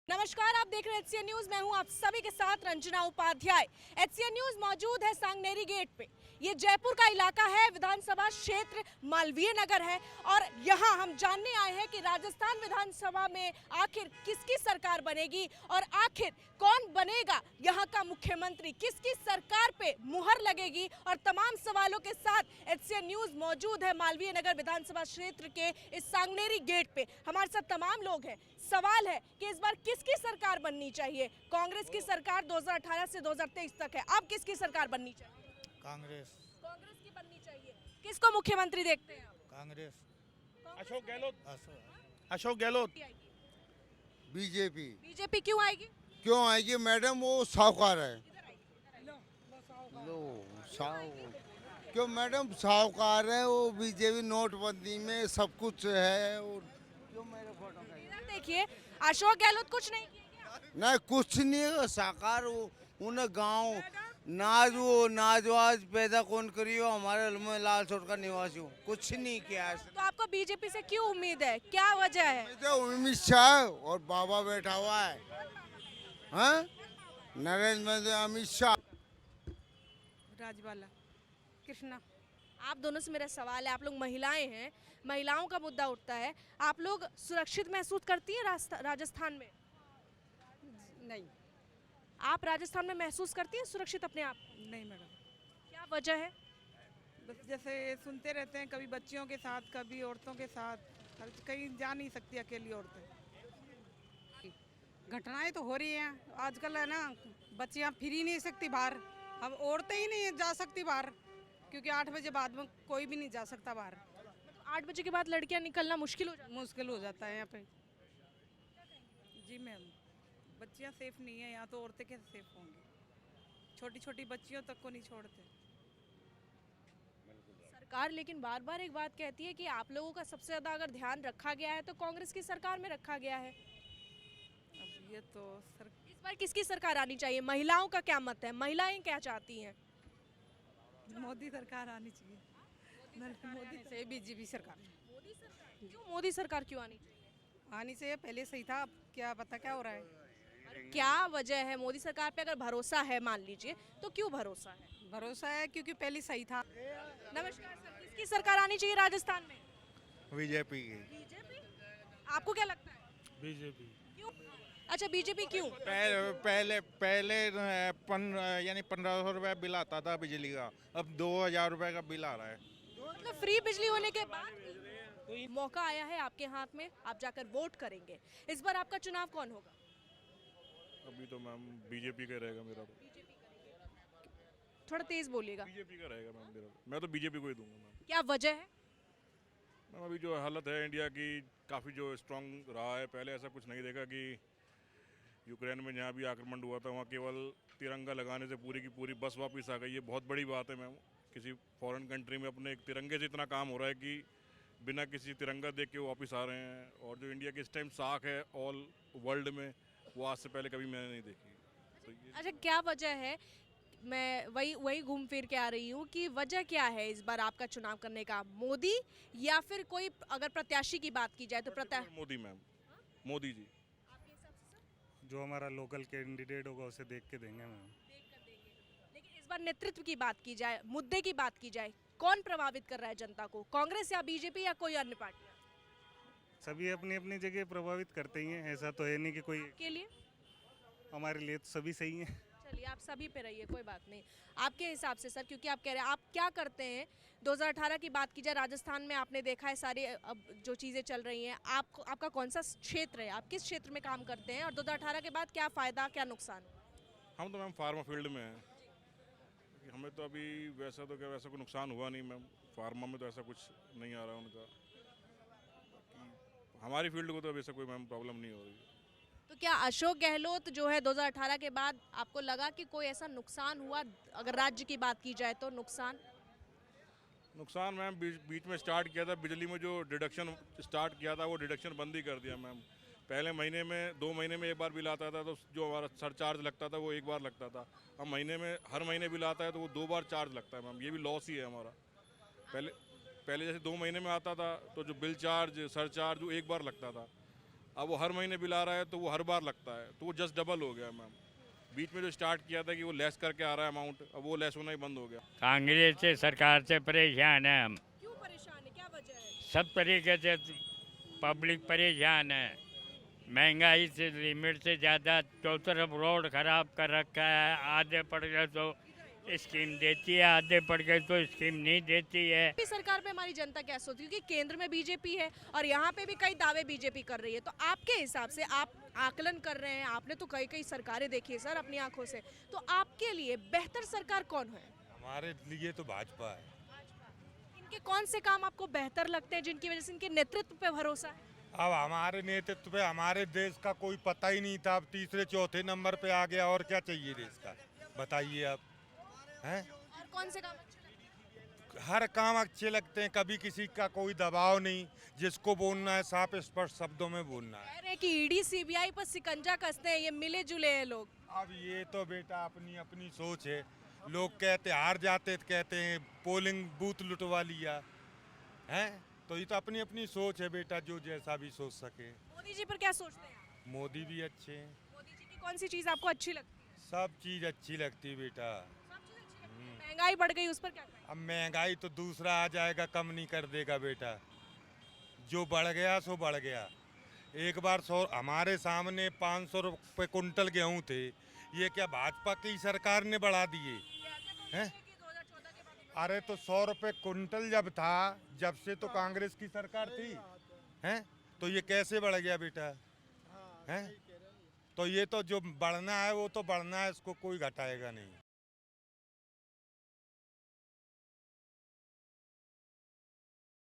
नमस्कार, आप देख रहे हैं एचसीएन न्यूज। मैं हूं आप सभी के साथ रंजना उपाध्याय। एचसीएन न्यूज मौजूद है सांगनेरी गेट पे। ये जयपुर का इलाका है, विधानसभा क्षेत्र मालवीय नगर है और यहां हम जानने आए हैं कि राजस्थान विधानसभा में आखिर किसकी सरकार बनेगी और आखिर कौन बनेगा यहां का मुख्यमंत्री, किसकी सरकार पे मुहर लगेगी। और तमाम सवालों के साथ एचसीएन न्यूज मौजूद है मालवीय नगर विधानसभा क्षेत्र के इस सांगनेरी गेट पे। हमारे साथ तमाम लोग हैं। सवाल है कि इस बार किसकी सरकार बननी चाहिए। कांग्रेस की सरकार 2018 से 2023 तक है, अब किसकी सरकार बननी चाहिए? कांग्रेस की बननी चाहिए। किसको मुख्यमंत्री देखते हैं आप? कांग्रेस अशोक गहलोत। अशोक अशोक गहलोत। बीजेपी बीजेपी क्यों आएगी? क्यों आएगी मैडम? वो साहूकार है। लो क्यों मैडम? साहूकार है वो। बीजेपी नोटबंदी में सब कुछ है। और क्यों मेरे फोटो इधर देखिए, अशोक गहलोत कुछ नहीं किया क्या? नहीं, कुछ नहीं है। साकार उन्हें गांव नाजवाज पैदा कौन करियो। हमारे में लाल चोट का निवासी हूँ, कुछ नहीं किया है। तो आपको बीजेपी से क्यों उम्मीद है, क्या वजह है? अमित शाह और बाबा बैठा हुआ है। हाँ, नरेंद्र मोदी, अमित शाह। राजबाला कृष्णा। आप दोनों से मेरा सवाल है, आप लोग महिलाएं हैं, महिलाओं का मुद्दा उठता है, आप लोग सुरक्षित महसूस करती हैं राजस्थान में? नहीं आप राजस्थान में महसूस करती हैं सुरक्षित अपने आप? नहीं मैडम, क्या वजह है? बस जैसे सुनते रहते हैं, कभी बच्चियों के साथ, कभी औरतों के साथ, कहीं जा नहीं सकती अकेली औरतें। घटनाएं तो हो रही हैं आजकल, है ना। बच्चियां फिर ही नहीं सकती बाहर, अब औरतें ही नहीं जा सकती बाहर, क्योंकि 8 बजे बाद में कोई भी नहीं जा सकता बाहर। 8 बजे के बाद लड़कियां निकलना मुश्किल हो जाता है यहाँ पे। जी मैम, बच्चियां सेफ नहीं है यहाँ, तो औरतें कैसे सेफ होंगी? छोटी छोटी बच्चियों तक को नहीं छोड़ते। सरकार लेकिन बार बार एक बात कहती है कि आप लोगों का सबसे ज्यादा अगर ध्यान रखा गया है तो कांग्रेस की सरकार में रखा गया है। अब ये तो इस बार किसकी सरकार आनी चाहिए? महिलाओं का क्या मत है, महिलाएं क्या चाहती हैं? मोदी सरकार आनी चाहिए। मोदी से बीजेपी सरकार क्यों मोदी सरकार क्यों आनी चाहिए? आनी चाहिए। पहले सही था, अब क्या पता क्या हो रहा है। क्या वजह है? मोदी सरकार पे अगर भरोसा है, मान लीजिए, तो क्यों भरोसा है? भरोसा है क्योंकि पहले सही था। नमस्कार सर, किसकी सरकार आनी चाहिए राजस्थान में? बीजेपी की। बीजेपी। आपको क्या लगता है? बीजेपी। क्यों? अच्छा, बीजेपी क्यों? पहले यानी 1500 रुपये बिल आता था बिजली का, अब 2000 रुपये का बिल आ रहा है। मतलब फ्री बिजली होने के बाद मौका आया है आपके हाथ में, आप जाकर वोट करेंगे। इस बार आपका चुनाव कौन होगा? अभी तो मैम बीजेपी का रहेगा मेरा। थोड़ा तेज बोलिएगा। बीजेपी का रहेगा मैम मेरा। मैं तो बीजेपी को ही दूंगा मैम। क्या वजह है? मैम अभी जो हालत है इंडिया की, काफ़ी जो स्ट्रांग रहा है। पहले ऐसा कुछ नहीं देखा कि यूक्रेन में जहाँ भी आक्रमण हुआ था वहाँ केवल तिरंगा लगाने से पूरी की पूरी बस वापस आ गई। ये बहुत बड़ी बात है मैम। किसी फॉरेन कंट्री में अपने एक तिरंगे से इतना काम हो रहा है कि बिना किसी तिरंगा देख के वो वापस आ रहे हैं। और जो इंडिया की इस टाइम साख है ऑल वर्ल्ड में, वो आज से पहले कभी मैंने नहीं देखी। तो ये अच्छा, क्या वजह है? मैं वही घूम फिर के आ रही हूँ कि वजह क्या है इस बार आपका चुनाव करने का? मोदी या फिर कोई, अगर प्रत्याशी की बात की जाए तो मोदी मैम, मोदी जी। जो हमारा लोकल कैंडिडेट होगा उसे देख के देंगे मैम। लेकिन इस बार नेतृत्व की बात की जाए, मुद्दे की बात की जाए, कौन प्रभावित कर रहा है जनता को? कांग्रेस या बीजेपी या कोई अन्य पार्टी? सभी अपनी अपनी जगह प्रभावित करते ही हैं, ऐसा तो है नहीं कि कोई के लिए हमारे लिए तो सभी सही हैं। चलिए, आप सभी पे रहिए, कोई बात नहीं। आपके हिसाब से सर, क्योंकि आप कह रहे हैं, आप क्या करते हैं? 2018 की बात की जाए, राजस्थान में आपने देखा है सारी अब जो चीज़ें चल रही हैं, आपका कौन सा क्षेत्र है, आप किस क्षेत्र में काम करते हैं और 2018 के बाद क्या फ़ायदा क्या नुकसान? हम तो मैम फार्मा फील्ड में हैं। हमें तो अभी वैसा कोई नुकसान हुआ नहीं मैम। फार्मा में तो ऐसा कुछ नहीं आ रहा उनका। हमारी फील्ड को तो अभी ऐसा कोई मैम प्रॉब्लम नहीं हो रही। तो क्या अशोक गहलोत जो है 2018 के बाद आपको लगा कि कोई ऐसा नुकसान हुआ? अगर राज्य की बात की जाए तो नुकसान मैम बीच में स्टार्ट किया था, बिजली में जो डिडक्शन स्टार्ट किया था वो डिडक्शन बंद ही कर दिया मैम। पहले महीने में 2 महीने में एक बार बिल आता था, तो जो हमारा सरचार्ज लगता था वो एक बार लगता था। अब हर महीने बिल आता है तो वो 2 बार चार्ज लगता है मैम। ये भी लॉस ही है हमारा। पहले जैसे 2 महीने में आता था तो जो बिल चार्ज सरचार्ज वो एक बार लगता था, अब वो हर महीने बिल आ रहा है तो वो हर बार लगता है, तो वो जस्ट डबल हो गया मैम। बीच में जो स्टार्ट किया था कि वो लेस करके आ रहा है अमाउंट, अब वो लेस होना ही बंद हो गया। कांग्रेस से सरकार से परेशान है हम, क्यों परेशान है, क्या वजह है? सब तरीके से पब्लिक परेशान है। महंगाई से लिमिट से ज़्यादा, चौथी तरफ रोड खराब कर रखा है। आधे पड़ गए तो स्कीम देती है, आधे पड़ गए तो स्कीम नहीं देती है। बीजेपी सरकार पे हमारी जनता क्या सोचती है? क्योंकि केंद्र में बीजेपी है और यहाँ पे भी कई दावे बीजेपी कर रही है, तो आपके हिसाब से आप आकलन कर रहे हैं, आपने तो कई कई सरकारें देखी है सर अपनी आंखों से, तो आपके लिए बेहतर सरकार कौन है? हमारे लिए तो भाजपा है। इनके कौन से काम आपको बेहतर लगते हैं जिनकी वजह से इनके नेतृत्व पे भरोसा है? अब हमारे नेतृत्व पे हमारे देश का कोई पता ही नहीं था, अब तीसरे चौथे नंबर पे आ गया, और क्या चाहिए देश का, बताइए आप हैं। और कौन से काम अच्छे लगते हैं? हर काम अच्छे लगते हैं, कभी किसी का कोई दबाव नहीं, जिसको बोलना है साफ स्पष्ट शब्दों में बोलना है। कह रहे हैं कि ईडी सीबीआई पर शिकंजा कसते हैं, ये मिले जुले हैं लोग। अब ये तो बेटा अपनी अपनी सोच है। लोग कहते हार जाते तो कहते हैं पोलिंग बूथ लुटवा लिया हैं, तो ये तो अपनी अपनी सोच है बेटा, जो जैसा भी सोच सके। मोदी जी पर क्या सोचते हैं आप? मोदी भी अच्छे हैं, मोदी जी की कौन सी चीज आपको अच्छी लगती है? सब चीज़ अच्छी लगती है बेटा। सब चीज अच्छी लगती है। महंगाई बढ़ गई, उस पर क्या कहें? अब महंगाई तो दूसरा आ जाएगा, कम नहीं कर देगा बेटा। जो बढ़ गया सो बढ़ गया। एक बार हमारे सामने 500 रुपये कुंटल गेहूँ थे, ये क्या भाजपा की सरकार ने बढ़ा दिए हैं? अरे तो 100 रुपये कुंटल जब था, जब से तो कांग्रेस की सरकार थी हैं, तो ये कैसे बढ़ गया बेटा हैं? तो ये तो जो बढ़ना है वो तो बढ़ना है, इसको कोई घटाएगा नहीं।